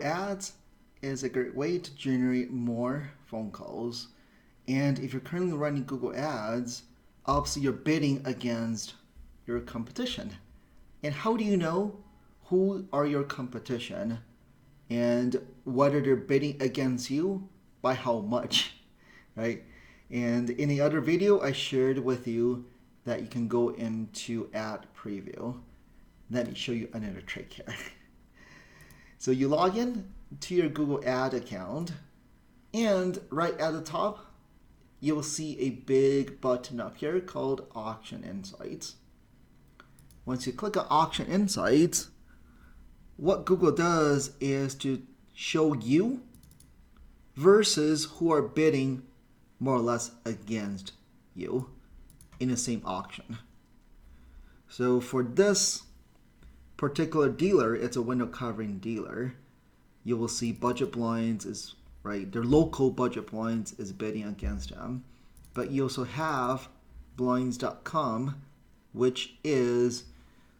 Ads is a great way to generate more phone calls. And if you're currently running Google Ads, obviously you're bidding against your competition. And how do you know who are your competition and whether they're bidding against you by how much, right? And in the other video, I shared with you that you can go into ad preview. Let me show you another trick here. So you log in to your Google Ad account, and right at the top, you will see a big button up here called Auction Insights. Once you click on Auction Insights, what Google does is to show you versus who are bidding more or less against you in the same auction. So for this particular dealer, it's a window covering dealer. You will see budget blinds is right. Their local budget blinds is bidding against them. But you also have blinds.com, which is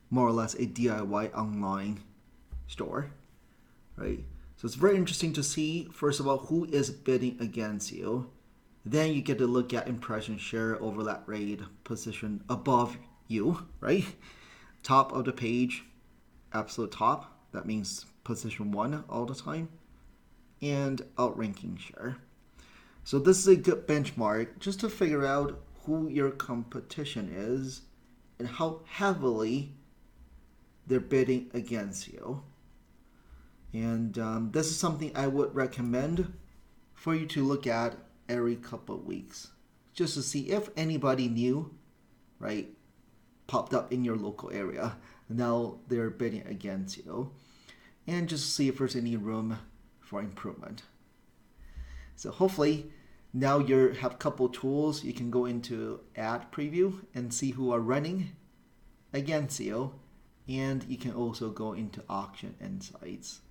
more or less a DIY online store, right? So it's very interesting to see, first of all, who is bidding against you. Then you get to look at impression share, overlap rate, position above you, right? Top of the page, absolute top. That means position 1 all the time. And outranking share. So this is a good benchmark just to figure out who your competition is and how heavily they're bidding against you. And this is something I would recommend for you to look at every couple of weeks, just to see if anybody new, right, popped up in your local area. Now they're bidding against you, and just see if there's any room for improvement. So hopefully now you have a couple tools. You can go into ad preview and see who are running against you, and you can also go into auction insights.